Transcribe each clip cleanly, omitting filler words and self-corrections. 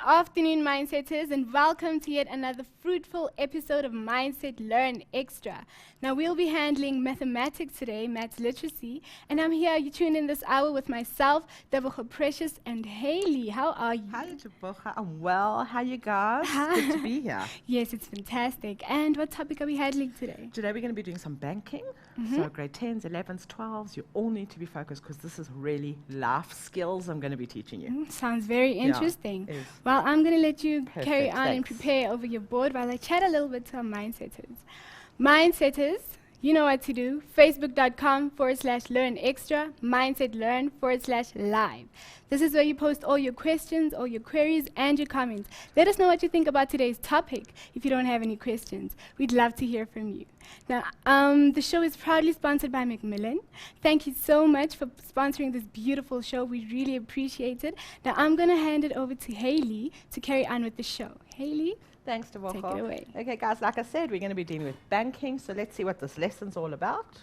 afternoon, Mindsetters, and welcome to yet another fruitful episode of Mindset Learn Extra. Now, we'll be handling mathematics today, maths literacy, and I'm here, you tune in this hour with myself, Tebogo Precious, and Haley. How are you? Hi, Tebogo. I'm well. How you guys? Good to be here. Yes, it's fantastic. And what topic are we handling today? Today we're going to be doing some banking. So grade 10s, 11s, 12s, you all need to be focused because this is really life skills I'm going to be teaching you. Sounds very interesting. it is. Well, I'm going to let you Perfect, carry on and thanks. prepare over your board while I chat a little bit to our Mindsetters. Mindsetters, you know what to do. Facebook.com/Learn Extra, Mindset Learn /live. This is where you post all your questions, all your queries, and your comments. Let us know what you think about today's topic. If you don't have any questions, we'd love to hear from you. Now, the show is proudly sponsored by Macmillan. Thank you so much for sponsoring this beautiful show. We really appreciate it. Now, I'm going to hand it over to Haley to carry on with the show. Haley? Thanks, Tebogo. Take it away. Okay, guys, like I said, we're going to be dealing with banking. So let's see what this lesson's all about.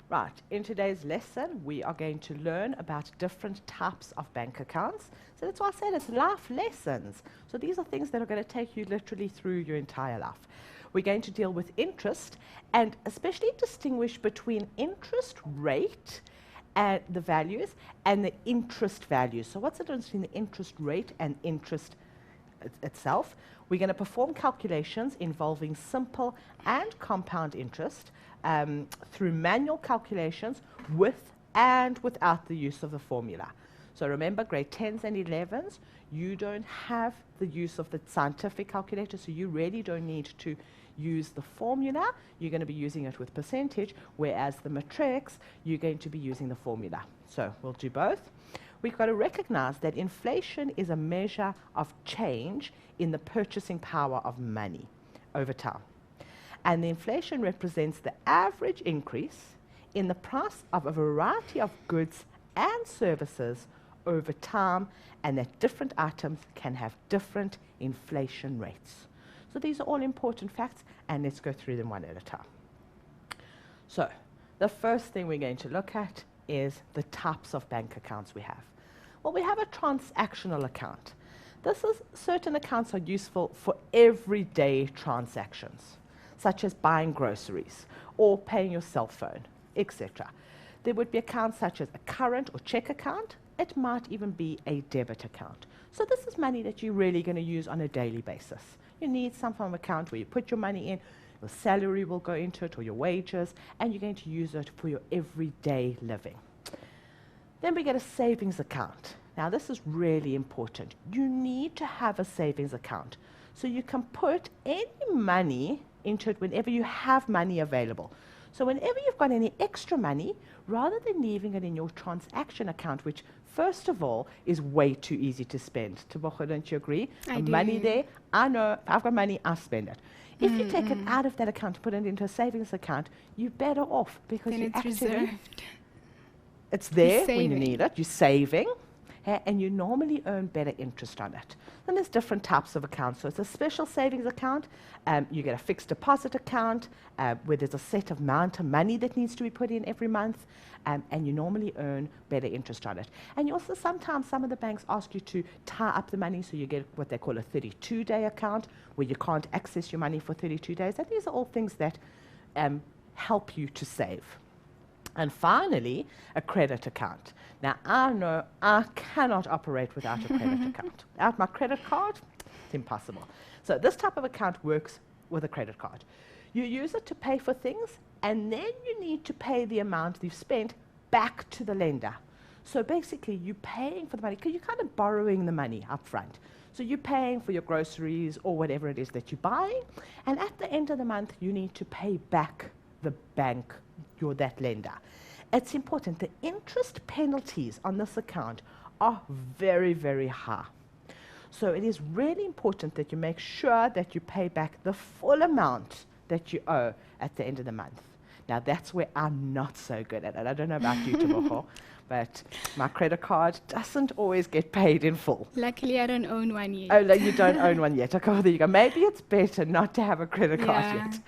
Right, in today's lesson, we are going to learn about different types of bank accounts. So that's why I said it's life lessons. So these are things that are going to take you literally through your entire life. We're going to deal with interest and especially distinguish between interest rate and the values and the interest values. So what's the difference between the interest rate and interest itself? We're going to perform calculations involving simple and compound interest through manual calculations with and without the use of the formula. So remember, grade 10s and 11s, you don't have the use of the scientific calculator, so you really don't need to use the formula. You're going to be using it with percentage, whereas the matrics, you're going to be using the formula. So we'll do both. We've got to recognize that inflation is a measure of change in the purchasing power of money over time. And the inflation represents the average increase in the price of a variety of goods and services over time, and that different items can have different inflation rates. So these are all important facts, and let's go through them one at a time. So the first thing we're going to look at is the types of bank accounts we have. Well, we have a transactional account. Certain accounts are useful for everyday transactions, such as buying groceries or paying your cell phone, etc. There would be accounts such as a current or check account. It might even be a debit account. So this is money that you're really going to use on a daily basis. You need some form of account where you put your money in, your salary will go into it or your wages, and you're going to use it for your everyday living. Then we get a savings account. Now this is really important. You need to have a savings account so you can put any money into it whenever you have money available. So whenever you've got any extra money, rather than leaving it in your transaction account, which first of all is way too easy to spend. Tebogo, don't you agree? I do. Money there, I know, if I've got money, I spend it. If you take it out of that account and put it into a savings account, you're better off because Then you it's actually reserved. it's there when you saving. need it, you're saving, and you normally earn better interest on it. Then there's different types of accounts. So it's a special savings account, you get a fixed deposit account, where there's a set amount of money that needs to be put in every month, and you normally earn better interest on it. And you also sometimes, some of the banks ask you to tie up the money, so you get what they call a 32-day account, where you can't access your money for 32 days. And these are all things that help you to save. And finally, a credit account. Now, I know I cannot operate without a credit account. Without my credit card, it's impossible. So this type of account works with a credit card. You use it to pay for things, and then you need to pay the amount you've spent back to the lender. So basically, you're paying for the money, because you're kind of borrowing the money up front. So you're paying for your groceries or whatever it is that you're buying, and at the end of the month, you need to pay back the bank, that lender. It's important. The interest penalties on this account are very, very high. So it is really important that you make sure that you pay back the full amount that you owe at the end of the month. Now, that's where I'm not so good at it. I don't know about you, Tebogo, but my credit card doesn't always get paid in full. Luckily, I don't own one yet. Oh, no, you don't own one yet. Okay, there you go. Maybe it's better not to have a credit card Yeah. yet.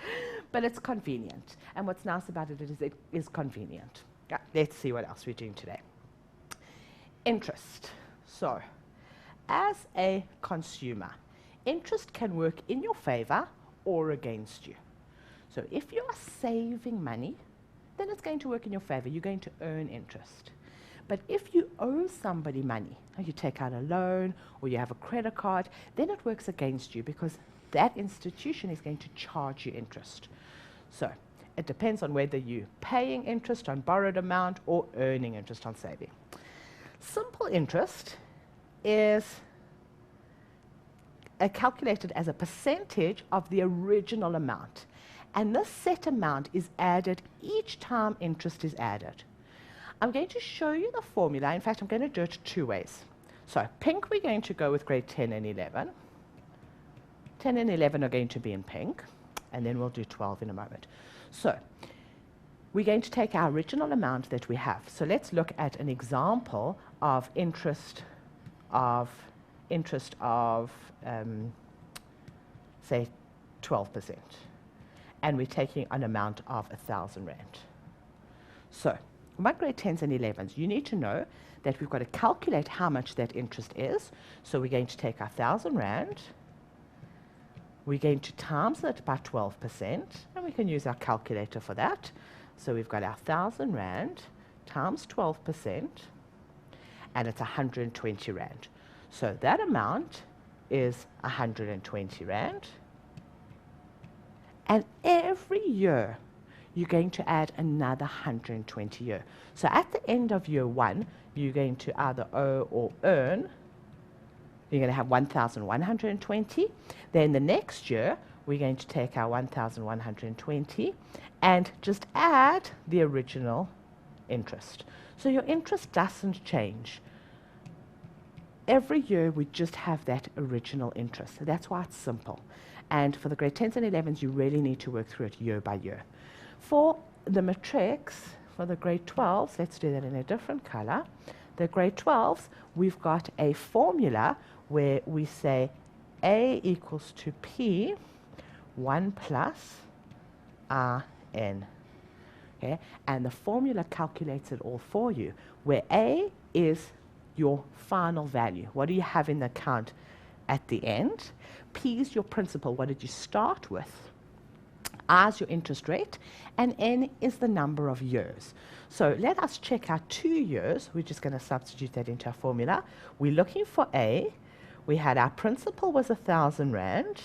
But it's convenient. And what's nice about it is it is convenient. Yeah, let's see what else we're doing today. Interest. So, as a consumer, interest can work in your favor or against you. So if you are saving money, then it's going to work in your favor. You're going to earn interest. But if you owe somebody money, or you take out a loan or you have a credit card, then it works against you because that institution is going to charge you interest. So it depends on whether you're paying interest on borrowed amount or earning interest on saving. Simple interest is calculated as a percentage of the original amount. And this set amount is added each time interest is added. I'm going to show you the formula. In fact, I'm going to do it two ways. So pink, we're going to go with grade 10 and 11. 10 and 11 are going to be in pink, and then we'll do 12 in a moment. So we're going to take our original amount that we have. So let's look at an example of interest of say 12%. And we're taking an amount of 1,000 rand. So my grade 10s and 11s, you need to know that we've got to calculate how much that interest is. So we're going to take our 1,000 rand, we're going to times it by 12%, and we can use our calculator for that. So we've got our 1,000 rand times 12%, and it's 120 rand. So that amount is 120 rand. And every year, you're going to add another 120 year. So at the end of year one, you're going to either owe or earn. You're going to have 1,120. Then the next year, we're going to take our 1,120 and just add the original interest. So your interest doesn't change. Every year, we just have that original interest. So that's why it's simple. And for the grade 10s and 11s, you really need to work through it year by year. For the matrics, for the grade 12s, let's do that in a different color. The grade 12s, we've got a formula where we say A equals to P, 1 plus RN. Okay? And the formula calculates it all for you, where A is your final value. What do you have in the account at the end? P is your principal. What did you start with? R is your interest rate, and N is the number of years. So let us check our 2 years. We're just going to substitute that into our formula. We're looking for A. We had our principal was 1,000 rand.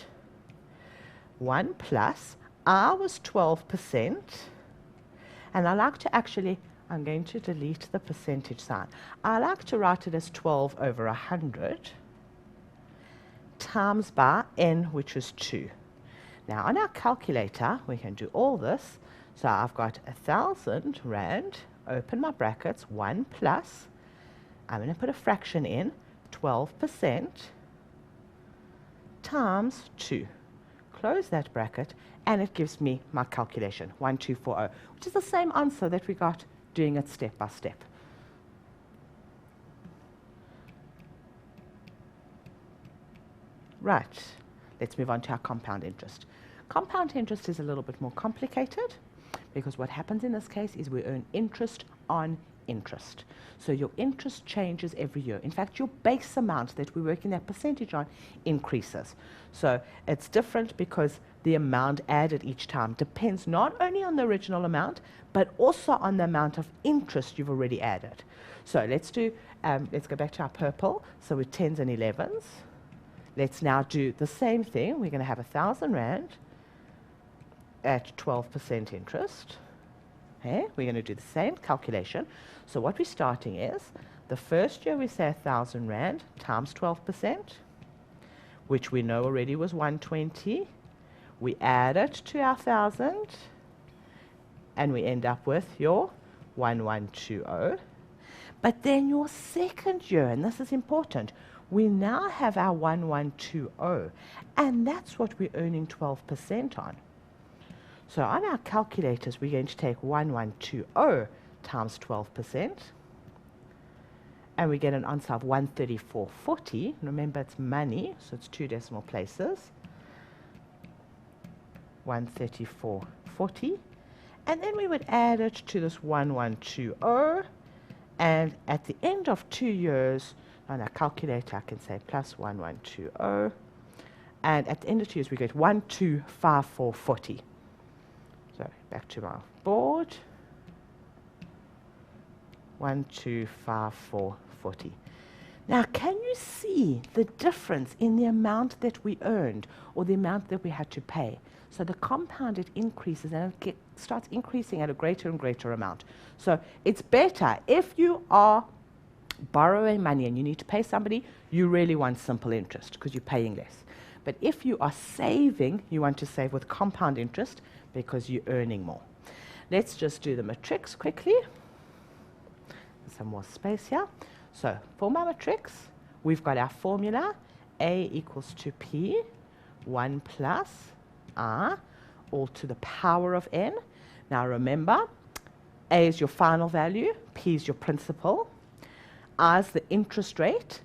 1 plus R was 12%. And I like to actually, I'm going to delete the percentage sign. I like to write it as 12 over 100 times by N, which is 2. Now, on our calculator, we can do all this. So I've got 1,000 rand, open my brackets, 1 plus, I'm going to put a fraction in, 12% times 2. Close that bracket, and it gives me my calculation, 1240, which is the same answer that we got doing it step by step. Right, let's move on to our compound interest. Compound interest is a little bit more complicated because what happens in this case is we earn interest on interest. So your interest changes every year. In fact, your base amount that we're working that percentage on increases. So it's different because the amount added each time depends not only on the original amount, but also on the amount of interest you've already added. So let's go back to our purple. So with 10s and 11s, let's now do the same thing. We're going to have 1,000 rand at 12% interest. Okay, we're going to do the same calculation. So what we're starting is, the first year we say 1,000 rand times 12%, which we know already was 120. We add it to our 1,000, and we end up with your 1120. But then your second year, and this is important, we now have our 1120, and that's what we're earning 12% on. So on our calculators, we're going to take 1120 times 12%, and we get an answer of 134.40. Remember, it's money, so it's 2 decimal places. 134.40. And then we would add it to this 1120, and at the end of 2 years, On our calculator, I can say plus 1120. And at the end of 2 years, we get 125440. So back to my board. 125440. Now, can you see the difference in the amount that we earned or the amount that we had to pay? So the compound, it increases and it starts increasing at a greater and greater amount. So it's better if you are borrowing money and you need to pay somebody, you really want simple interest because you're paying less. But if you are saving, you want to save with compound interest because you're earning more. Let's just do the matrix quickly. Some more space here. So for my matrix, we've got our formula, A equals to P, 1 plus R, all to the power of N. Now remember, A is your final value, P is your principal, R is the interest rate,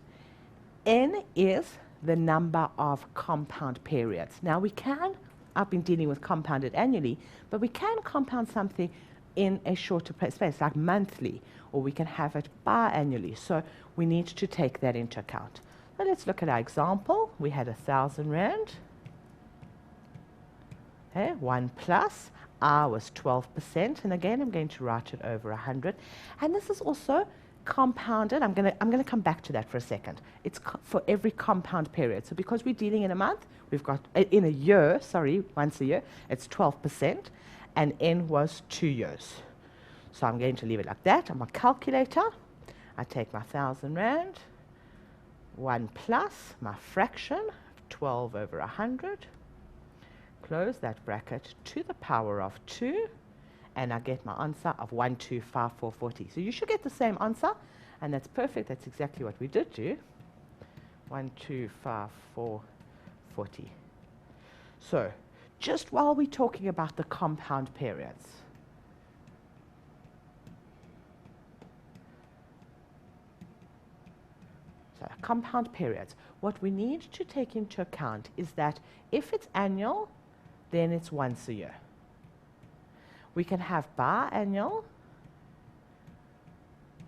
N is the number of compound periods. Now we can, I've been dealing with compounded annually, but we can compound something in a shorter space, like monthly, or we can have it biannually. So we need to take that into account. Now let's look at our example. We had 1,000 rand. Okay, 1 plus, R was 12%, and again I'm going to write it over 100. And this is also compounded. I'm going to come back to that for a second. It's for every compound period. So because we're dealing in a month, we've got in a year, sorry, once a year, it's 12%, and N was 2 years. So I'm going to leave it like that. On my calculator, I take my 1,000 rand, 1 plus my fraction, 12 over 100, close that bracket to the power of 2, and I get my answer of 125440. So you should get the same answer, and that's perfect. That's exactly what we did do. 125440. So just while we're talking about the compound periods, so compound periods, what we need to take into account is that if it's annual, then it's once a year. We can have biannual,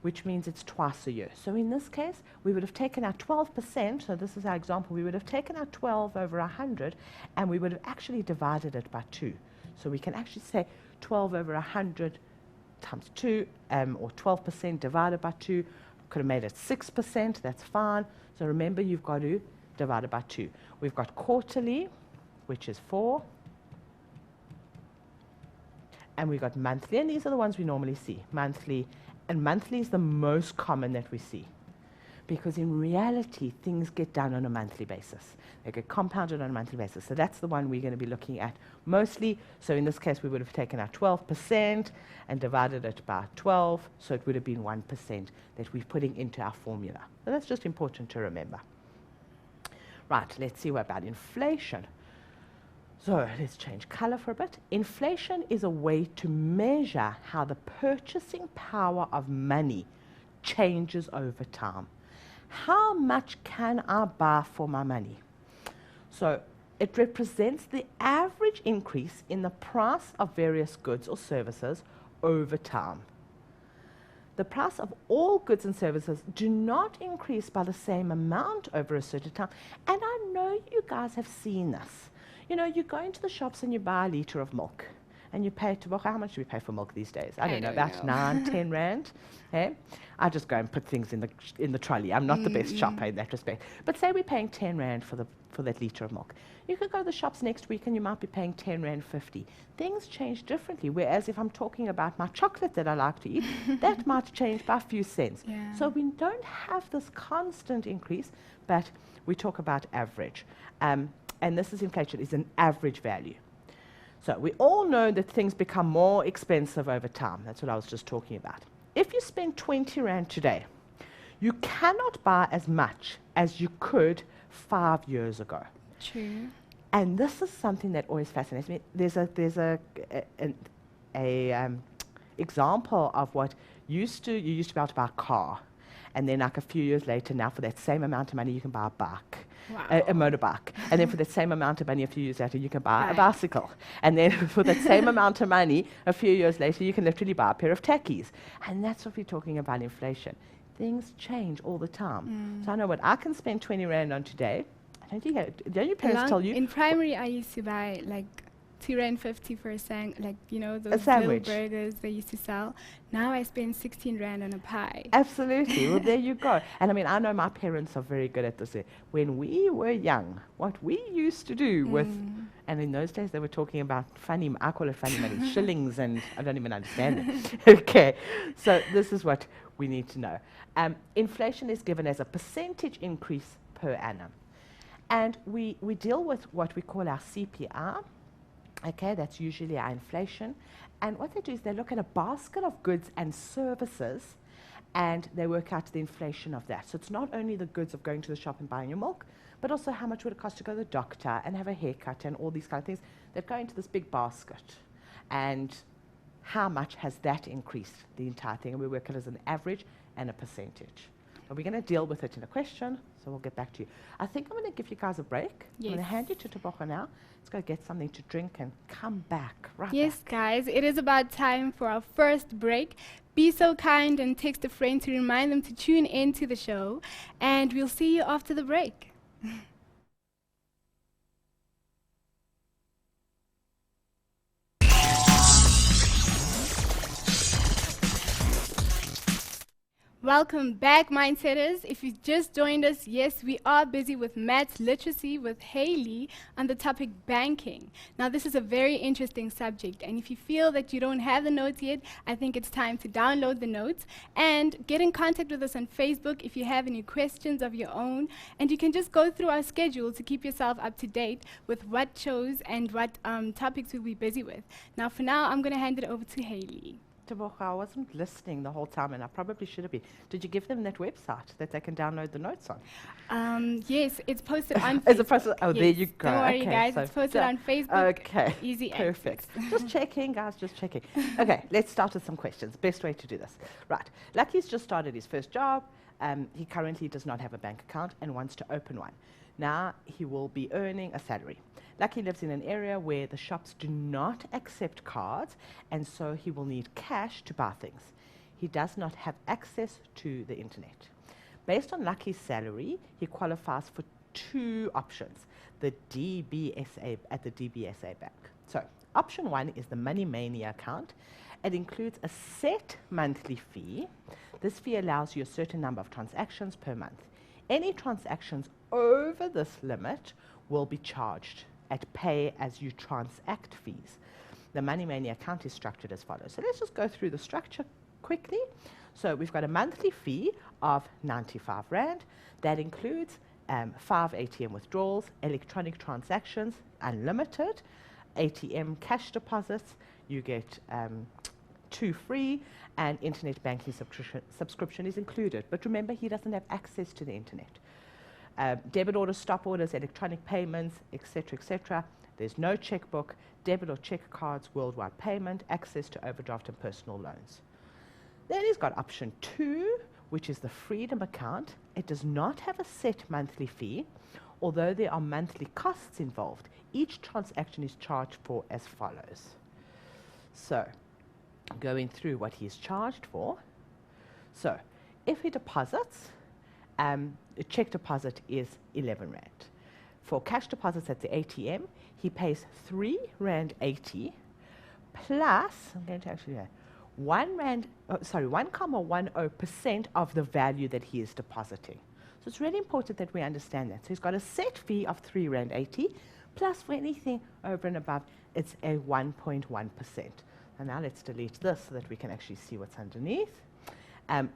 which means it's twice a year. So in this case, we would have taken our 12%, so this is our example, we would have taken our 12 over 100, and we would have actually divided it by 2. So we can actually say 12 over 100 times 2, or 12% divided by 2, could have made it 6%, that's fine. So remember, you've got to divide it by 2. We've got quarterly, which is 4, and we've got monthly, and these are the ones we normally see, monthly, and monthly is the most common that we see, because in reality, things get done on a monthly basis. They get compounded on a monthly basis, so that's the one we're going to be looking at mostly. So in this case, we would have taken our 12% and divided it by 12, so it would have been 1% that we're putting into our formula. So that's just important to remember. Right, let's see what about inflation. So let's change color for a bit. Inflation is a way to measure how the purchasing power of money changes over time. How much can I buy for my money? So it represents the average increase in the price of various goods or services over time. The price of all goods and services do not increase by the same amount over a certain time. And I know you guys have seen this. You know, you go into the shops and you buy a litre of milk, and you pay to, well, how much do we pay for milk these days? I don't know, about 9, 10 rand. Eh? I just go and put things in the trolley. I'm not the best shopper in that respect. But say we're paying 10 rand for that litre of milk. You could go to the shops next week and you might be paying 10 rand 50. Things change differently, whereas if I'm talking about my chocolate that I like to eat, that might change by a few cents. Yeah. So we don't have this constant increase, but we talk about average. And this is inflation, is an average value. So we all know that things become more expensive over time. That's what I was just talking about. If you spend 20 rand today, you cannot buy as much as you could 5 years ago. True. And this is something that always fascinates me. There's an example of what you used to be able to buy a car, and then like a few years later, now for that same amount of money, you can buy a bike. Wow. A motorbike. And then for that same amount of money, a few years later, you can buy a bicycle. And then for that same amount of money, a few years later, you can literally buy a pair of tackies. And that's what we're talking about inflation. things change all the time. So I know what I can spend 20 Rand on today. Don't your parents tell you? In primary, I used to buy like R2.50 for a like, you know, those little sandwich. burgers they used to sell. Now I spend 16 Rand on a pie. Absolutely. Well, there you go. And I mean, I know my parents are very good at this. When we were young, what we used to do with, and in those days they were talking about funny, I call it funny money, shillings, and I don't even understand it. Okay, so this is what we need to know. Inflation is given as a percentage increase per annum. And we deal with what we call our CPI. Okay, that's usually our inflation. And what they do is they look at a basket of goods and services and they work out the inflation of that. So it's not only the goods of going to the shop and buying your milk, but also how much would it cost to go to the doctor and have a haircut and all these kind of things that go into this big basket. And how much has that increased, the entire thing? And we work it as an average and a percentage. But we're going to deal with it in a question, so we'll get back to you. I think I'm going to give you guys a break. Yes. I'm going to hand you to Tebogo now. Let's go get something to drink and come back. Right Yes, back. guys, it is about time for our first break. Be so kind and text a friend to remind them to tune in to the show. And we'll see you after the break. Welcome back, Mindsetters. If you just joined us, yes, we are busy with maths literacy with Hayley on the topic banking. Now, this is a very interesting subject, and if you feel that you don't have the notes yet, I think it's time to download the notes and get in contact with us on Facebook if you have any questions of your own, and you can just go through our schedule to keep yourself up to date with what shows and what topics we'll be busy with. Now, for now, I'm going to hand it over to Hayley. Tebogo, I wasn't listening the whole time, and I probably should have been. Did you give them that website that they can download the notes on? Yes, it's posted on As Facebook. opposed to, oh, Yes. there you go. Don't worry, okay, guys. so It's posted on Facebook. Okay, Easy perfect. access. Just checking, guys, just checking. Okay, let's start with some questions. Best way to do this. Right, Lucky's just started his first job. He currently does not have a bank account and wants to open one. Now he will be earning a salary. Lucky lives in an area where the shops do not accept cards, and so he will need cash to buy things. He does not have access to the internet. Based on Lucky's salary, he qualifies for two options, the DBSA at the DBSA bank. So, option one is the Money Mania account. It includes a set monthly fee. This fee allows you a certain number of transactions per month. Any transactions over this limit will be charged at pay-as-you-transact fees. The Money Mania account is structured as follows. So let's just go through the structure quickly. So we've got a monthly fee of 95 Rand. That includes 5 ATM withdrawals, electronic transactions, unlimited, ATM cash deposits. You get 2 free, and internet banking subscription is included. But remember, he doesn't have access to the internet. Debit orders, stop orders, electronic payments, etc., etc. There's no checkbook, debit or check cards, worldwide payment, access to overdraft and personal loans. Then he's got option 2, which is the Freedom account. It does not have a set monthly fee, although there are monthly costs involved. Each transaction is charged for as follows. So, going through what he is charged for. So, if he deposits, a check deposit is 11 Rand. For cash deposits at the ATM, he pays 3 Rand 80 plus, I'm going to actually 1.10% of the value that he is depositing. So it's really important that we understand that. So he's got a set fee of 3 Rand 80 plus for anything over and above, it's a 1.1%. And now let's delete this so that we can actually see what's underneath.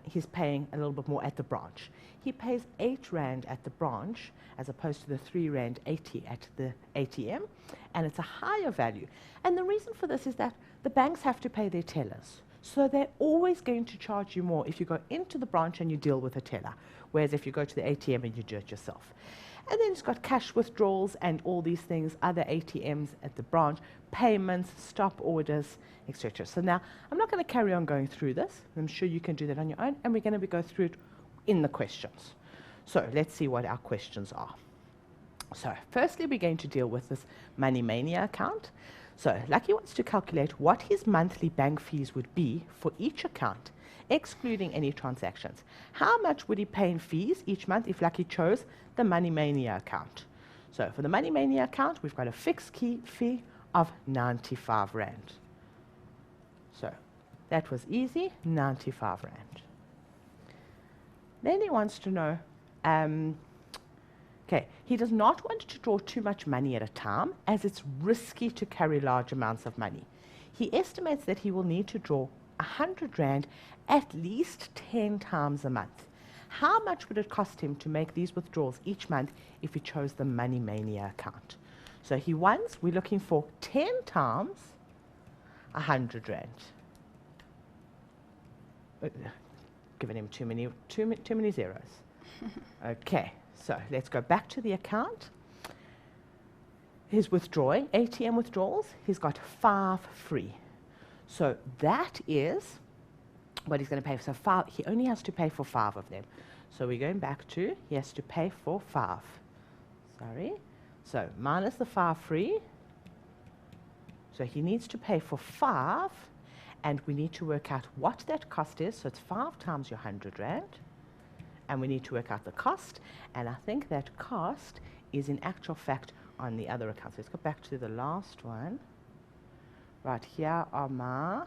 He's paying a little bit more at the branch. He pays 8 Rand at the branch as opposed to the 3 Rand 80 at the ATM, and it's a higher value. And the reason for this is that the banks have to pay their tellers. So they're always going to charge you more if you go into the branch and you deal with a teller, whereas if you go to the ATM and you do it yourself. And then it's got cash withdrawals and all these things, other ATMs at the branch, payments, stop orders, etc. So now, I'm not going to carry on going through this. I'm sure you can do that on your own, and we're going to go through it in the questions. So let's see what our questions are. So firstly, we're going to deal with this Money Mania account. So Lucky wants to calculate what his monthly bank fees would be for each account excluding any transactions. How much would he pay in fees each month if Lucky chose the Money Mania account? So for the Money Mania account, we've got a fixed key fee of 95 Rand. So that was easy, 95 Rand. Then he wants to know, okay, he does not want to draw too much money at a time as it's risky to carry large amounts of money. He estimates that he will need to draw 100 Rand at least 10 times a month. How much would it cost him to make these withdrawals each month if he chose the Money Mania account? So we're looking for 10 times 100 Rand. Giving him too many zeros. Okay, so let's go back to the account. He's withdrawing, ATM withdrawals, he's got 5 free. So that is what he's going to pay for. So 5, he only has to pay for 5 of them. So we're going back to, he has to pay for 5. Sorry. So minus the 5 free. So he needs to pay for 5, and we need to work out what that cost is. So it's 5 times your 100 Rand. And we need to work out the cost. And I think that cost is in actual fact on the other account. So let's go back to the last one. Right, here are my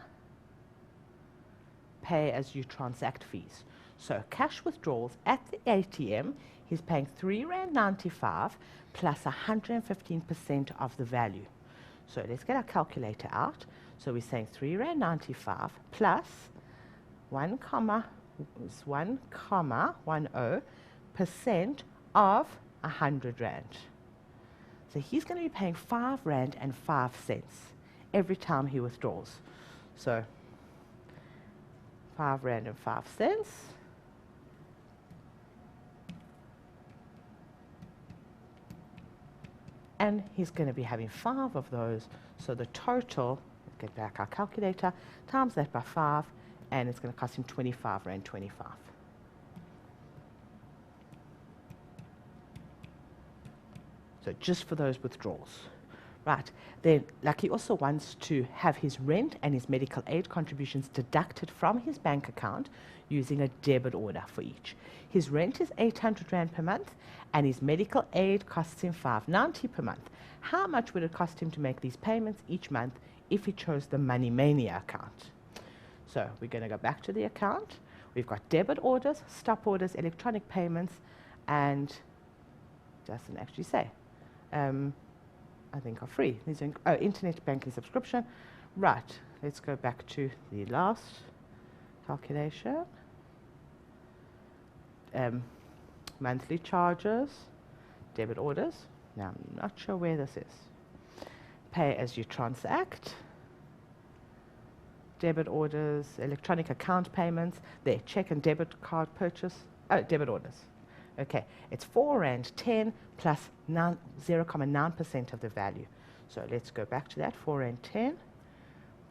pay as you transact fees. So cash withdrawals at the ATM, he's paying £3.95 plus 115% of the value. So let's get our calculator out. So we're saying £3.95 plus 1,10% of 100 Rand. So he's going to be paying 5 Rand and 5 cents every time he withdraws. So 5 Rand and 5 cents. And he's going to be having 5 of those. So the total, let's get back our calculator, times that by 5, and it's going to cost him 25 Rand 25. So just for those withdrawals. Right, then Lucky also wants to have his rent and his medical aid contributions deducted from his bank account using a debit order for each. His rent is 800 Rand per month and his medical aid costs him 590 per month. How much would it cost him to make these payments each month if he chose the Money Mania account? So we're going to go back to the account. We've got debit orders, stop orders, electronic payments, and doesn't actually say. I think are free. These are internet banking subscription. Right, let's go back to the last calculation. Monthly charges, debit orders. Now, I'm not sure where this is. Pay as you transact. Debit orders, electronic account payments. There, check and debit card purchase. Oh, debit orders. Okay, it's 4 Rand 10 plus 0.9% of the value. So let's go back to that, 4 Rand 10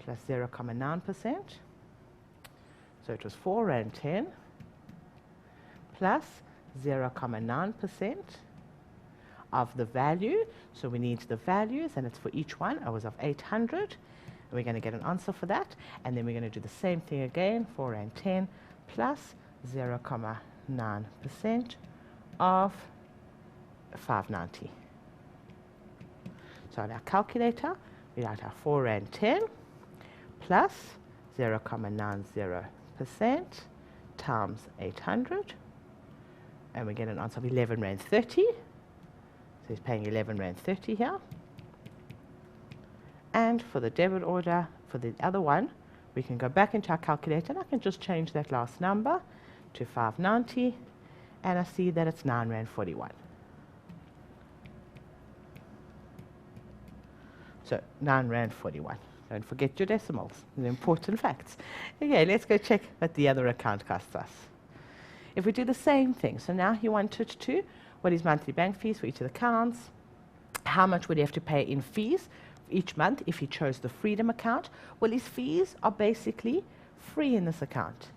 plus 0.9%. So it was 4 Rand 10 plus 0.9% of the value. So we need the values, and it's for each one. I was of 800. And we're going to get an answer for that. And then we're going to do the same thing again, 4 Rand 10 plus 0.9% of 590. So on our calculator, we write our 4 Rand 10 plus 0.90% times 800, and we get an answer of 11 Rand 30. So he's paying 11 Rand 30 here. And for the debit order, for the other one, we can go back into our calculator, and I can just change that last number to 590. And I see that it's 9 Rand 41. So 9 Rand 41. Don't forget your decimals, the important facts. Okay, let's go check what the other account costs us. If we do the same thing, so now he wanted to, what is monthly bank fees for each of the accounts, how much would he have to pay in fees each month if he chose the Freedom account? Well, his fees are basically free in this account.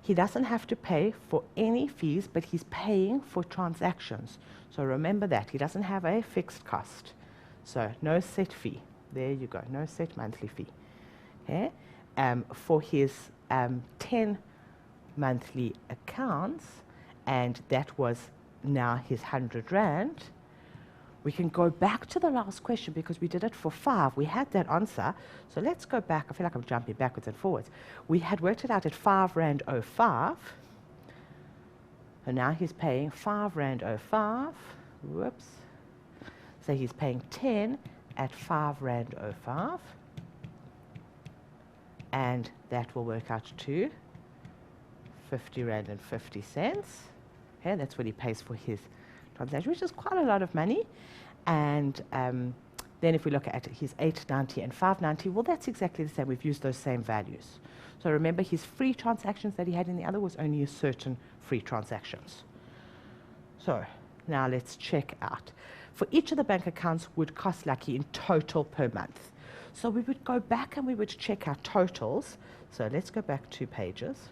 He doesn't have to pay for any fees, but he's paying for transactions. So remember that. He doesn't have a fixed cost. So no set fee. There you go. No set monthly fee. Okay? For his 10 monthly accounts, and that was now his 100 Rand, we can go back to the last question because we did it for 5. We had that answer. So let's go back. I feel like I'm jumping backwards and forwards. We had worked it out at 5 Rand 05. And now he's paying 5 Rand 05. Whoops. So he's paying 10 at 5 Rand 05. And that will work out to 50 Rand and 50 cents. Okay, that's what he pays for his transaction, which is quite a lot of money. And then if we look at it, he's 890 and 590, well, that's exactly the same. We've used those same values. So remember, his free transactions that he had in the other was only a certain free transactions. So now let's check out. For each of the bank accounts would cost Lucky in total per month. So we would go back and we would check our totals. So let's go back 2 pages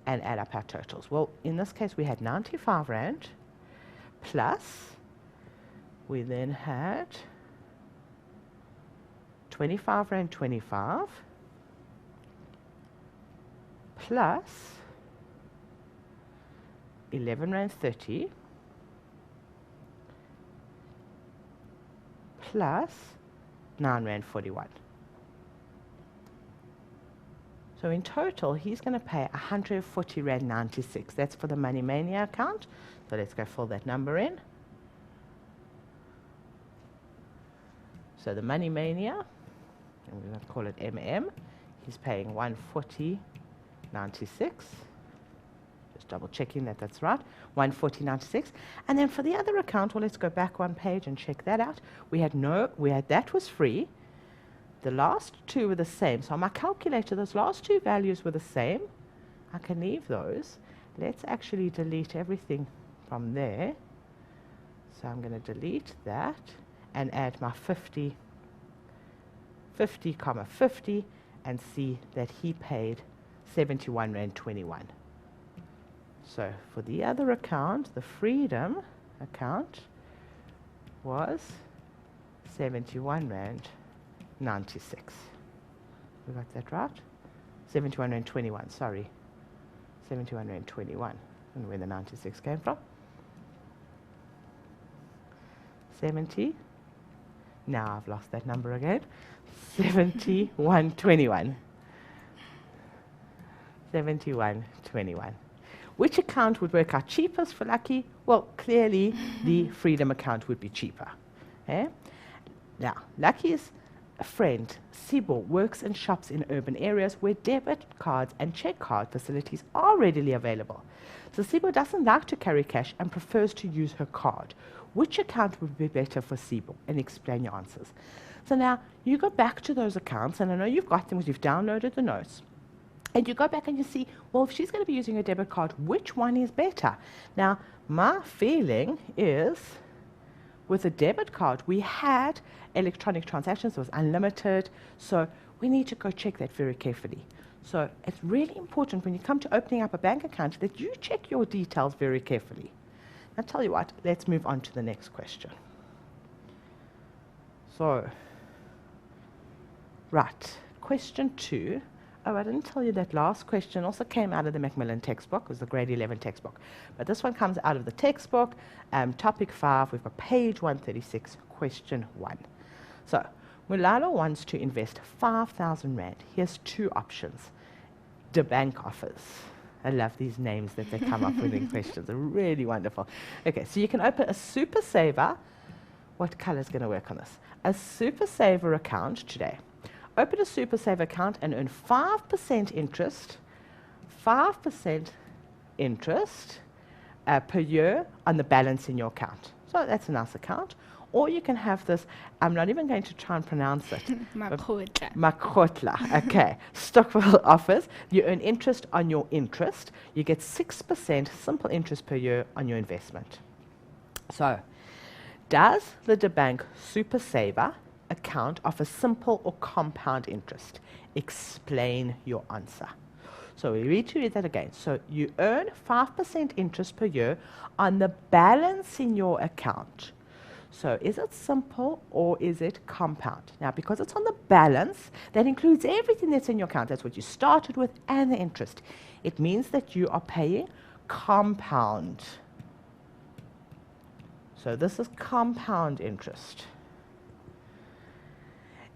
and add up our totals. Well, in this case, we had 95 Rand plus we then had 25 Rand 25 plus 11 Rand 30 plus 9 Rand 41. So in total, he's going to pay 140 Rand 96. That's for the Money Mania account. So let's go fill that number in. So the Money Mania, and we're going to call it MM, he's paying 140.96. Just double checking that that's right. 140.96. And then for the other account, well, let's go back 1 page and check that out. We had that was free. The last 2 were the same. So on my calculator, those last 2 values were the same. I can leave those. Let's actually delete everything from there. So I'm going to delete that and add my 50, 50, and see that he paid 71 Rand 21. So for the other account, the Freedom account was 71 Rand 96. We got that right? 71 Rand 21, sorry. 71 Rand 21. And where the 96 came from. 70. Now I've lost that number again. 71.21. 71.21. Which account would work out cheapest for Lucky? Well, clearly the Freedom account would be cheaper. Okay? Now, Lucky's friend, Sibo, works and shops in urban areas where debit cards and check card facilities are readily available. So Sibo doesn't like to carry cash and prefers to use her card. Which account would be better for Sibo? And explain your answers. So now you go back to those accounts, and I know you've got them because you've downloaded the notes. And you go back and you see, well, if she's going to be using a debit card, which one is better? Now, my feeling is with a debit card, we had electronic transactions, it was unlimited, so we need to go check that very carefully. So it's really important when you come to opening up a bank account that you check your details very carefully. I'll tell you what, let's move on to the next question. So, right, question 2. Oh, I didn't tell you that last question also came out of the Macmillan textbook. It was the grade 11 textbook. But this one comes out of the textbook. Topic 5, we've got page 136, question 1. So, Mulalo wants to invest 5,000 Rand. Here's 2 options. The bank offers. I love these names that they come up with in questions. They're really wonderful. Okay, so you can open a Super Saver. What color is going to work on this? A Super Saver account today. Open a Super Saver account and earn 5% interest, 5% interest per year on the balance in your account. So that's a nice account. Or you can have this, I'm not even going to try and pronounce it. Makotla. Makotla, okay. Stockville offers, you earn interest on your interest. You get 6% simple interest per year on your investment. So, does the DeBank Super Saver account offer simple or compound interest? Explain your answer. So we read that again. So you earn 5% interest per year on the balance in your account. So is it simple or is it compound? Now, because it's on the balance, that includes everything that's in your account. That's what you started with and the interest. It means that you are paying compound. So this is compound interest.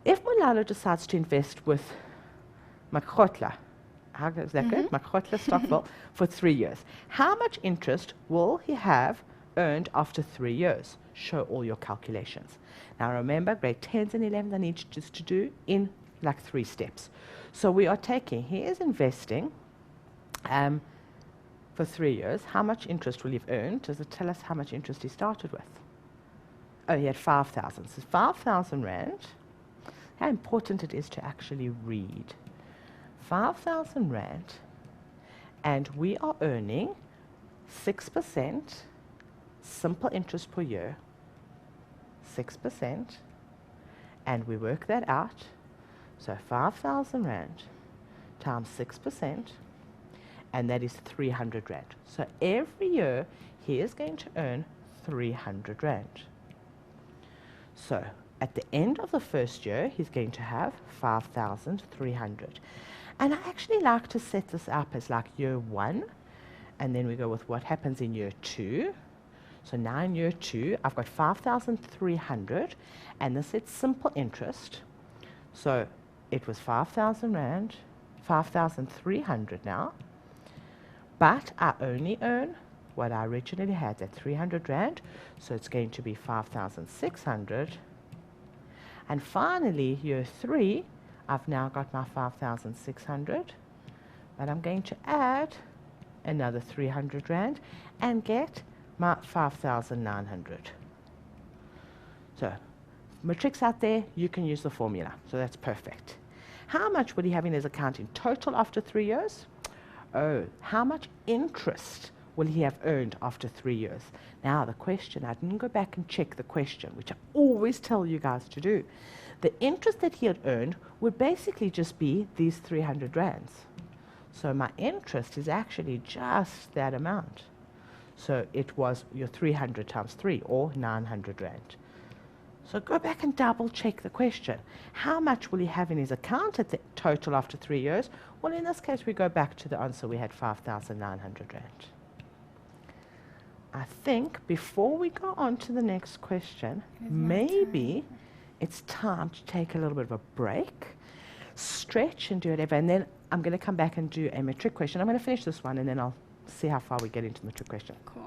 If Malala decides to invest with Makgotla, how is that good? Makgotla Stockville for 3 years. How much interest will he have earned after 3 years? Show all your calculations. Now remember, grade 10s and 11s I need you just to do in like 3 steps. So we are taking, he is investing for 3 years. How much interest will he have earned? Does it tell us how much interest he started with? Oh, he had 5,000. So 5,000 Rand. How important it is to actually read. 5,000 Rand, and we are earning 6% simple interest per year, 6%, and we work that out. So 5,000 Rand times 6%, and that is 300 Rand. So every year he is going to earn 300 Rand. So at the end of the first year, he's going to have 5,300. And I actually like to set this up as like year 1, and then we go with what happens in year 2. So now in year 2, I've got 5,300, and this is simple interest. So it was 5,000 Rand, 5,300 now, but I only earn what I originally had, that 300 Rand, so it's going to be 5,600. And finally, year 3, I've now got my 5,600, but I'm going to add another 300 Rand and get my 5,900. So, matrix out there, you can use the formula. So that's perfect. How much would he have in his account in total after 3 years? Oh, how much interest will he have earned after 3 years? Now, the question, I didn't go back and check the question, which I always tell you guys to do. The interest that he had earned would basically just be these 300 Rands. So my interest is actually just that amount. So it was your 300 times 3, or 900 Rand. So go back and double check the question. How much will he have in his account at the total after 3 years? Well, in this case, we go back to the answer. We had 5,900 Rand. I think before we go on to the next question, maybe it's time to take a little bit of a break, stretch and do whatever, and then I'm going to come back and do a metric question. I'm going to finish this one, and then I'll see how far we get into the metric question. Cool.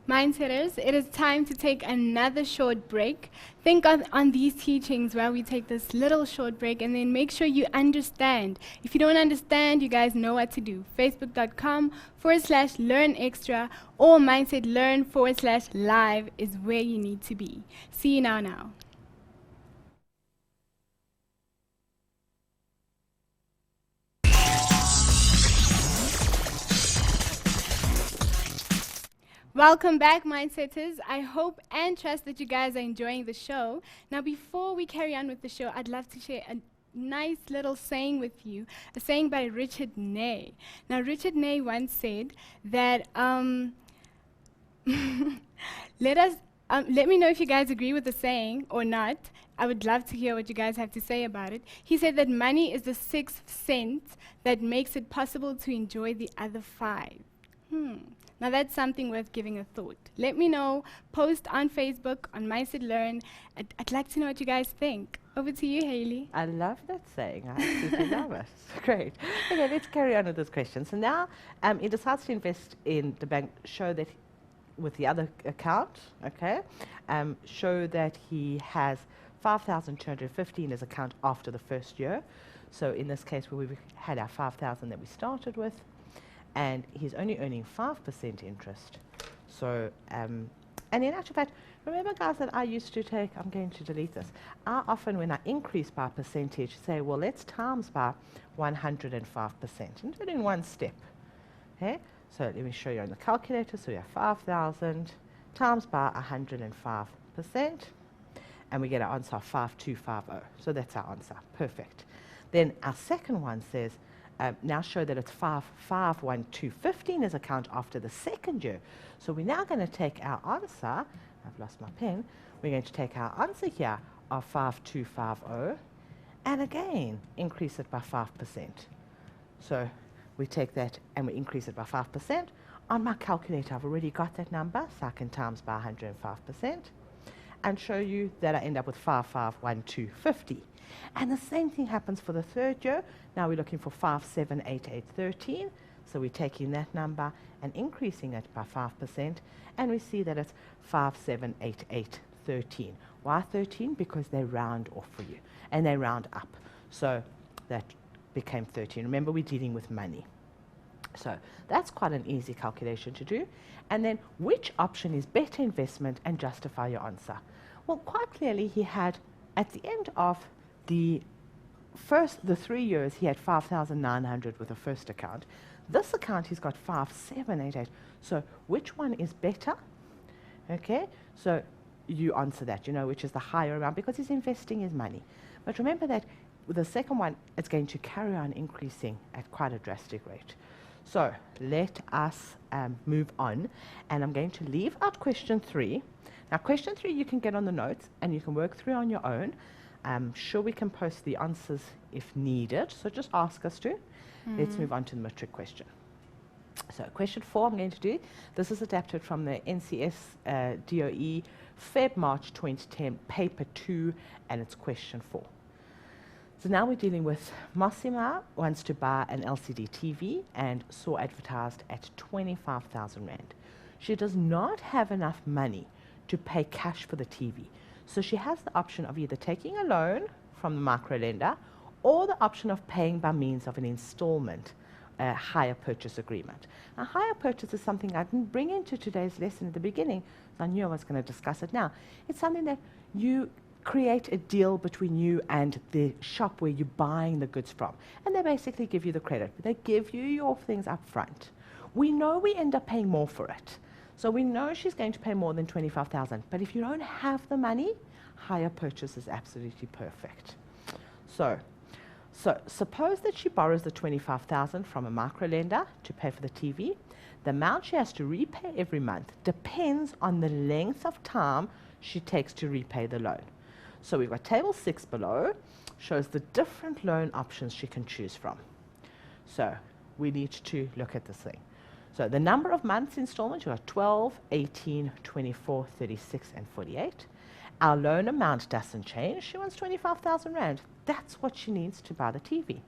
Mindsetters, it is time to take another short break. Think on these teachings where we take this little short break, and then make sure you understand. If you don't understand, you guys know what to do. Facebook.com/learn extra or mindsetlearn/live is where you need to be. See you now. Welcome back, Mindsetters. I hope and trust that you guys are enjoying the show. Now, before we carry on with the show, I'd love to share a nice little saying with you, a saying by Richard Ney. Now, Richard Ney once said that, let me know if you guys agree with the saying or not. I would love to hear what you guys have to say about it. He said that money is the 6th sense that makes it possible to enjoy the other 5. Now that's something worth giving a thought. Let me know, post on Facebook, on Mindset Learn. I'd like to know what you guys think. Over to you, Hayley. I love that saying. I absolutely love it. Great. Okay, let's carry on with this question. So now he decides to invest in the bank, show that with the other account, okay, show that he has 5,250 in his account after the first year. So in this case, where we had our 5,000 that we started with, and he's only earning 5% interest. So, and in actual fact, remember guys that I used to take, I'm going to delete this, I often when I increase by percentage say, well, let's times by 105% and do it in one step. Okay? So let me show you on the calculator. So we have 5,000 times by 105%, and we get our answer 5250. So that's our answer. Perfect. Then our second one says, now show that it's 5,512.15 as account after the second year. So we're now going to take our answer, I've lost my pen. We're going to take our answer here of 5250 and again increase it by 5%. So we take that and we increase it by 5%. On my calculator, I've already got that number, so I can times by 105% and show you that I end up with 551250. And the same thing happens for the third year. Now we're looking for 578813. So we're taking that number and increasing it by 5%, and we see that it's 578813. Why 13? Because they round off for you, and they round up. So that became 13. Remember, we're dealing with money. So that's quite an easy calculation to do. And then which option is better investment, and justify your answer? Well, quite clearly he had, at the end of the 3 years, he had 5,900 with the first account. This account, he's got 5788. So which one is better? Okay, so you answer that, you know, which is the higher amount, because he's investing his money. But remember that with the second one, it's going to carry on increasing at quite a drastic rate. So let us move on, and I'm going to leave out question 3. Now, question 3 you can get on the notes, and you can work through on your own. I'm sure we can post the answers if needed, so just ask us to. Let's move on to the matric question. So question 4 I'm going to do. This is adapted from the NCS DOE Feb-March 2010 paper 2, and it's question 4. So now we're dealing with Massima wants to buy an LCD TV and saw advertised at 25,000 Rand. She does not have enough money to pay cash for the TV. So she has the option of either taking a loan from the microlender or the option of paying by means of an installment, a hire purchase agreement. A hire purchase is something I didn't bring into today's lesson at the beginning, so I knew I was going to discuss it now. It's something that you create a deal between you and the shop where you're buying the goods from, and they basically give you the credit. They give you your things up front. We know we end up paying more for it. So we know she's going to pay more than 25,000, but if you don't have the money, hire purchase is absolutely perfect. So suppose that she borrows the 25,000 from a microlender to pay for the TV. The amount she has to repay every month depends on the length of time she takes to repay the loan. So we've got table 6 below, shows the different loan options she can choose from. So we need to look at this thing. So the number of months installment, you have 12, 18, 24, 36, and 48. Our loan amount doesn't change. She wants 25,000 Rand. That's what she needs to buy the TV.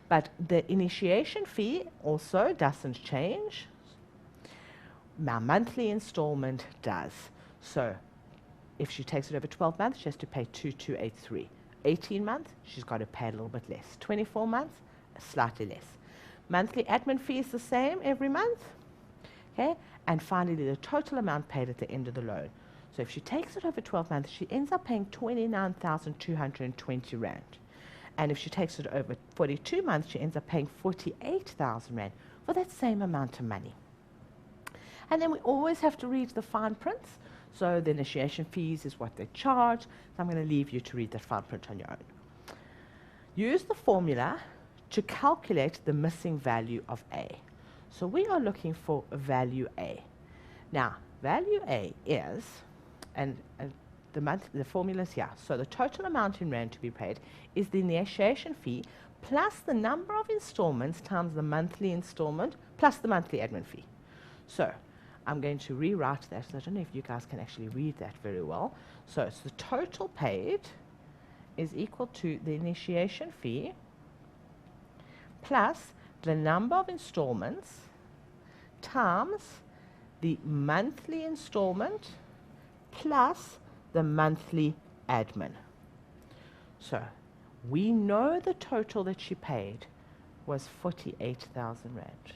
But the initiation fee also doesn't change. Our monthly installment does. So if she takes it over 12 months, she has to pay 2,283. 18 months, she's got to pay a little bit less. 24 months, slightly less. Monthly admin fee is the same every month. Okay? And finally, the total amount paid at the end of the loan. So if she takes it over 12 months, she ends up paying 29,220 Rand. And if she takes it over 42 months, she ends up paying 48,000 Rand for that same amount of money. And then we always have to read the fine prints. So the initiation fees is what they charge. So I'm going to leave you to read that fine print on your own. Use the formula to calculate the missing value of A. So we are looking for value A. Now, value A is, and the formula is here. So the total amount in Rand to be paid is the initiation fee plus the number of installments times the monthly installment plus the monthly admin fee. So I'm going to rewrite that. So I don't know if you guys can actually read that very well. So it's the total paid is equal to the initiation fee plus the number of installments times the monthly installment plus the monthly admin. So we know the total that she paid was 48,000 Rand.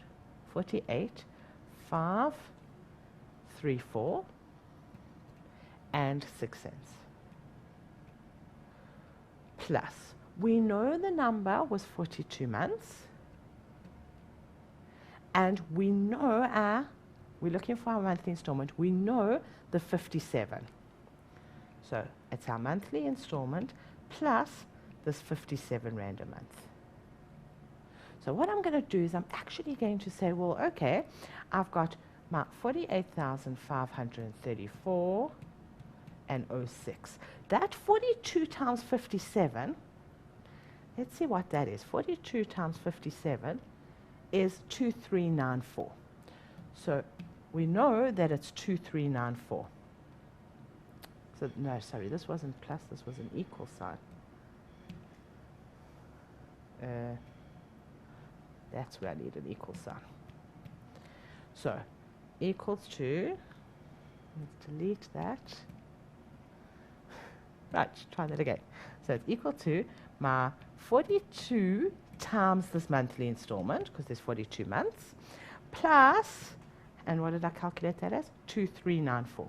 48,534 and 6 cents. Plus, we know the number was 42 months, and we know we're looking for our monthly installment. We know the 57. So it's our monthly installment plus this 57 Rand a month. So what I'm going to do is I'm actually going to say, well, okay, I've got my 48,534 and 06. That 42 times 57, let's see what that is. 42 times 57 is 2394. So we know that it's 2394. So no, sorry, this wasn't plus, this was an equal sign. That's where I need an equal sign. So equals to, let's delete that. Right, try that again. So it's equal to my 42 times this monthly installment, because there's 42 months, plus, and what did I calculate that as? 2394.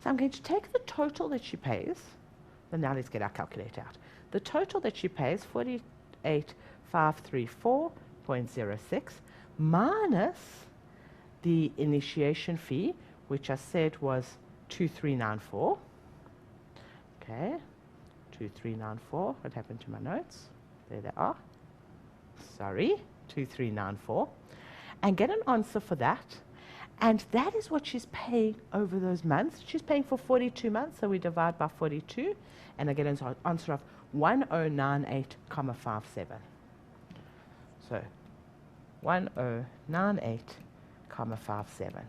So I'm going to take the total that she pays, and now let's get our calculator out. The total that she pays, 48,534.06, minus the initiation fee, which I said was 2394. Okay, 2394. What happened to my notes? There they are. Sorry, 2394. And get an answer for that. And that is what she's paying over those months. She's paying for 42 months, so we divide by 42, and I get an answer of 1098,57. So 1098,57.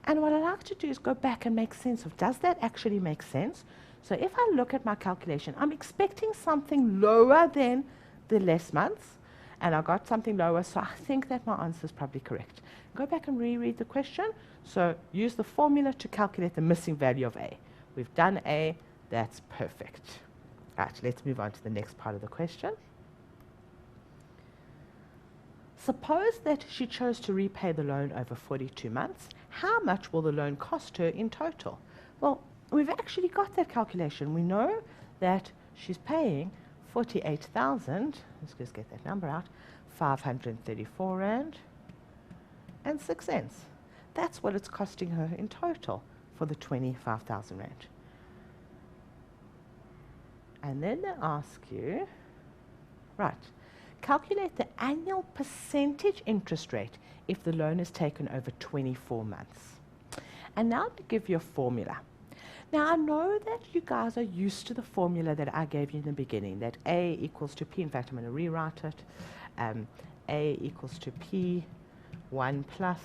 And what I like to do is go back and make sense of, does that actually make sense? So if I look at my calculation, I'm expecting something lower than the less months, and I got something lower, so I think that my answer is probably correct. Go back and reread the question. So use the formula to calculate the missing value of A. We've done A, that's perfect. Right, let's move on to the next part of the question. Suppose that she chose to repay the loan over 42 months. How much will the loan cost her in total? Well, we've actually got that calculation. We know that she's paying 48,000, let's just get that number out, 534 Rand and 6 cents. That's what it's costing her in total for the 25,000 Rand. And then they ask you, right, calculate the annual percentage interest rate if the loan is taken over 24 months. And now to give you a formula. Now, I know that you guys are used to the formula that I gave you in the beginning, that A equals to P. In fact, I'm going to rewrite it. A equals to P, 1 plus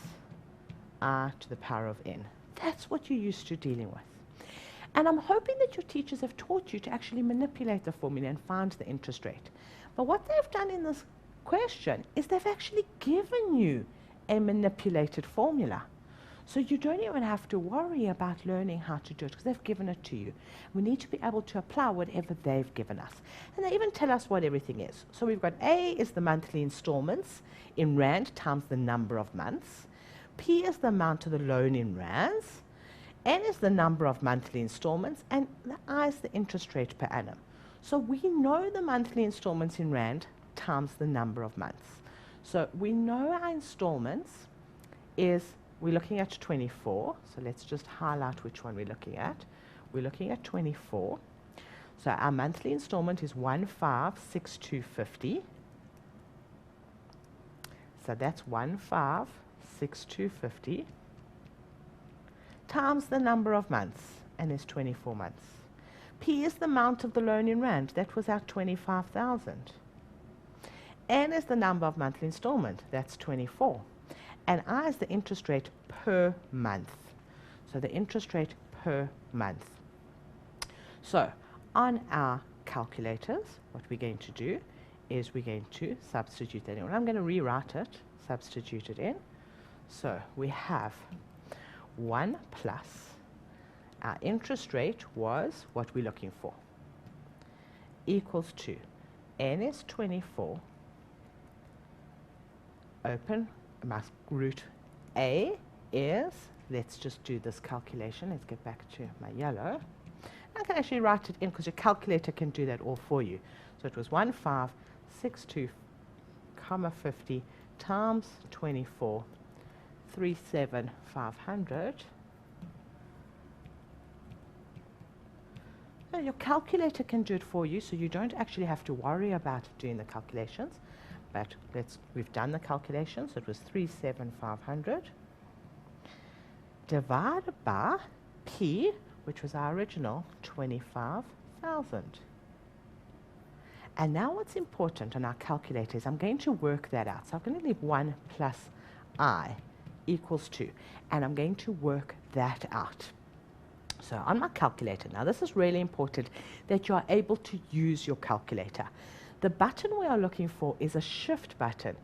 I to the power of N. That's what you're used to dealing with. And I'm hoping that your teachers have taught you to actually manipulate the formula and find the interest rate. But what they've done in this question is they've actually given you a manipulated formula. So you don't even have to worry about learning how to do it because they've given it to you. We need to be able to apply whatever they've given us. And they even tell us what everything is. So we've got A is the monthly installments in Rand times the number of months. P is the amount of the loan in Rands. N is the number of monthly installments. And the I is the interest rate per annum. So we know the monthly installments in Rand times the number of months. So we know our installments is, we're looking at 24. So let's just highlight which one we're looking at. We're looking at 24. So our monthly installment is 156250. So that's 156250 times the number of months, and it's 24 months. P is the amount of the loan in Rand. That was our 25,000. N is the number of monthly installment. That's 24. And I is the interest rate per month. So the interest rate per month. So on our calculators, what we're going to do is we're going to substitute that in. I'm going to rewrite it, substitute it in. So we have 1 plus, our interest rate was what we're looking for, equals to N is 24, open, I must root A is, let's just do this calculation, let's get back to my yellow. I can actually write it in because your calculator can do that all for you. So it was 1562,50 times 24, 37,500. Now your calculator can do it for you, so you don't actually have to worry about doing the calculations. but we've done the calculation, so it was 3,7,500 divided by P, which was our original 25,000. And now what's important on our calculator is I'm going to work that out. So I'm going to leave 1 plus I equals 2, and I'm going to work that out. So on my calculator, now this is really important that you are able to use your calculator. The button we are looking for is a shift button.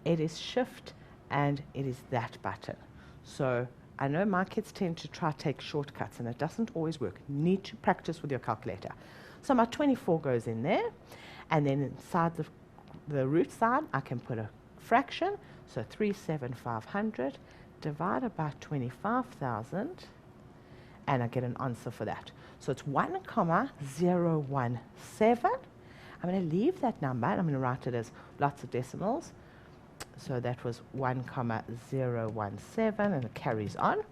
It is shift and it is that button. So I know my kids tend to try to take shortcuts and it doesn't always work. You need to practice with your calculator. So my 24 goes in there, and then inside the root side I can put a fraction. So 3,7,500 divided by 25,000, and I get an answer for that. So it's 1,017. I'm going to leave that number and I'm going to write it as lots of decimals. So that was 1,017, and it carries on.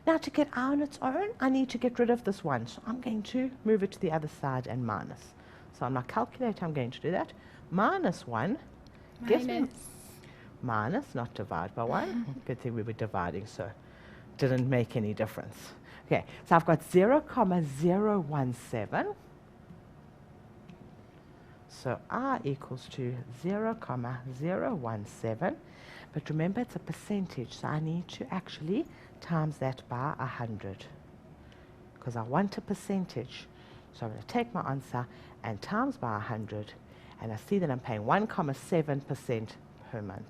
Now to get on its own, I need to get rid of this 1. So I'm going to move it to the other side and minus. So on my calculator, I'm going to do that. Minus 1 gives me minus, not divide by 1. Good thing we were dividing, so didn't make any difference. Okay, so I've got 0,017. So I equals to 0,017. But remember, it's a percentage, so I need to actually times that by 100. Because I want a percentage. So I'm going to take my answer and times by 100. And I see that I'm paying 1,7% per month.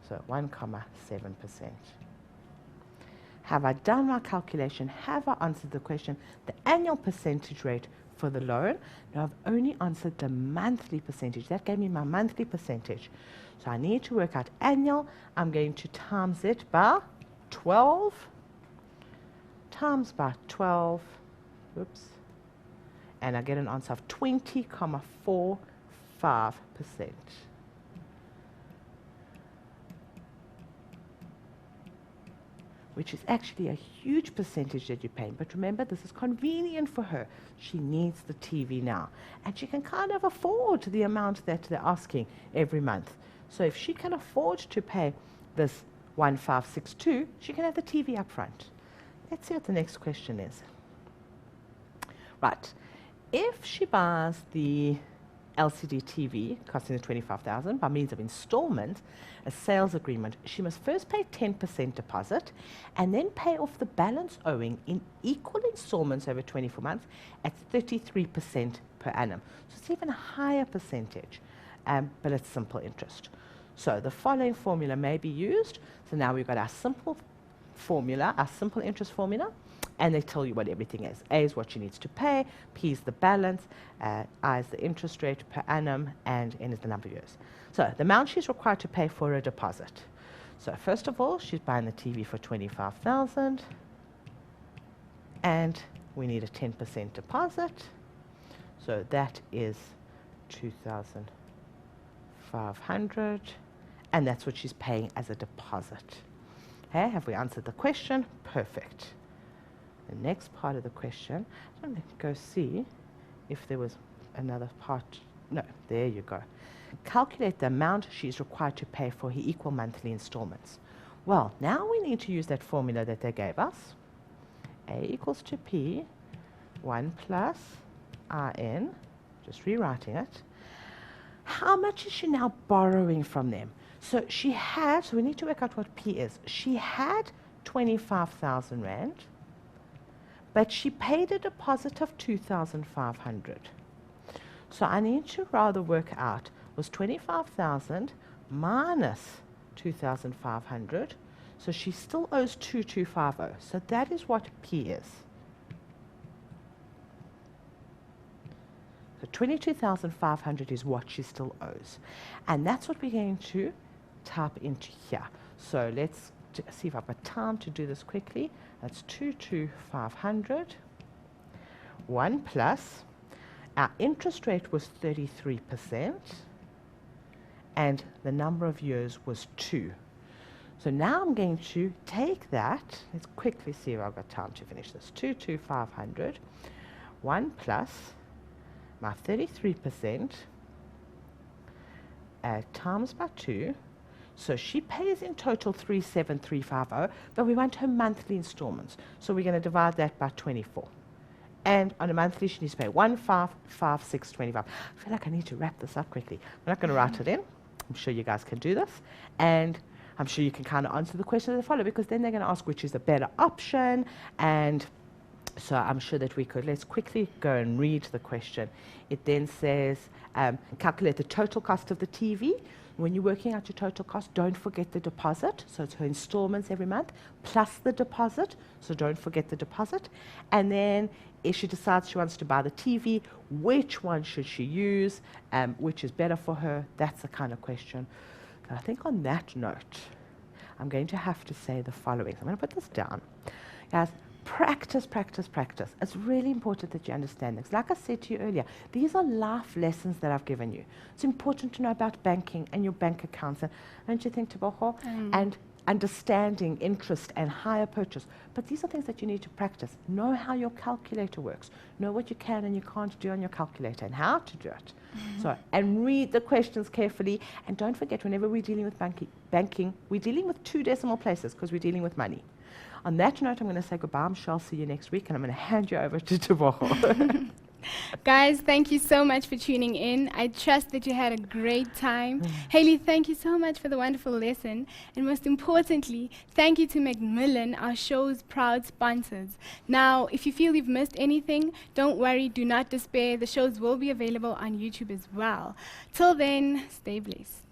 So 1,7%. Have I done my calculation? Have I answered the question? The annual percentage rate for the loan. Now I've only answered the monthly percentage. That gave me my monthly percentage. So I need to work out annual. I'm going to times it by 12. Times by 12. Oops. And I get an answer of 20,45%. Which is actually a huge percentage that you're paying. But remember, this is convenient for her. She needs the TV now. And she can kind of afford the amount that they're asking every month. So if she can afford to pay this 1,562, she can have the TV up front. Let's see what the next question is. Right. If she buys the LCD TV costing the 25,000 by means of installment, a sales agreement, she must first pay 10% deposit and then pay off the balance owing in equal installments over 24 months at 33% per annum. So it's even a higher percentage, but it's simple interest. So the following formula may be used. So now we've got our simple formula, our simple interest formula, and they tell you what everything is. A is what she needs to pay, P is the balance, I is the interest rate per annum, and N is the number of years. So the amount she's required to pay for a deposit. So first of all, she's buying the TV for 25,000, and we need a 10% deposit. So that is 2,500, and that's what she's paying as a deposit. Okay, have we answered the question? Perfect. The next part of the question, I'm going to go see if there was another part. No, there you go. Calculate the amount she's required to pay for her equal monthly installments. Well, now we need to use that formula that they gave us. A equals to P, 1 plus IN, just rewriting it. How much is she now borrowing from them? So she had, so we need to work out what P is. She had 25,000 Rand. But she paid a deposit of 2,500. So I need to rather work out, was 25,000 minus 2,500. So she still owes 2,250. So that is what P is. So 22,500 is what she still owes. And that's what we're going to type into here. So let's see if I've got time to do this quickly. That's 2,500. 1 plus, our interest rate was 33%, and the number of years was 2. So now I'm going to take that. Let's quickly see if I've got time to finish this. 2,500. 1 plus my 33%, times by 2. So she pays in total 37350, but we want her monthly installments. So we're going to divide that by 24. And on a monthly, she needs to pay 155625. I feel like I need to wrap this up quickly. I'm not going to write it in. I'm sure you guys can do this. And I'm sure you can kind of answer the questions that follow, because then they're going to ask which is the better option. And so I'm sure that we could. Let's quickly go and read the question. It then says, calculate the total cost of the TV. When you're working out your total cost, don't forget the deposit. So it's her installments every month, plus the deposit. So don't forget the deposit. And then if she decides she wants to buy the TV, which one should she use? Which is better for her? That's the kind of question. So I think on that note, I'm going to have to say the following. So I'm going to put this down. Guys, practice, practice, practice. It's really important that you understand this. Like I said to you earlier, these are life lessons that I've given you. It's important to know about banking and your bank accounts. And don't you think, Tebogo? And understanding interest and hire purchase. But these are things that you need to practice. Know how your calculator works. Know what you can and you can't do on your calculator and how to do it. So, and read the questions carefully. And don't forget, whenever we're dealing with banking, we're dealing with 2 decimal places because we're dealing with money. On that note, I'm going to say goodbye. I'm sure I'll see you next week, and I'm going to hand you over to Tebogo. Guys, thank you so much for tuning in. I trust that you had a great time. Haley, thank you so much for the wonderful lesson. And most importantly, thank you to Macmillan, our show's proud sponsors. Now, if you feel you've missed anything, don't worry, do not despair. The shows will be available on YouTube as well. Till then, stay blessed.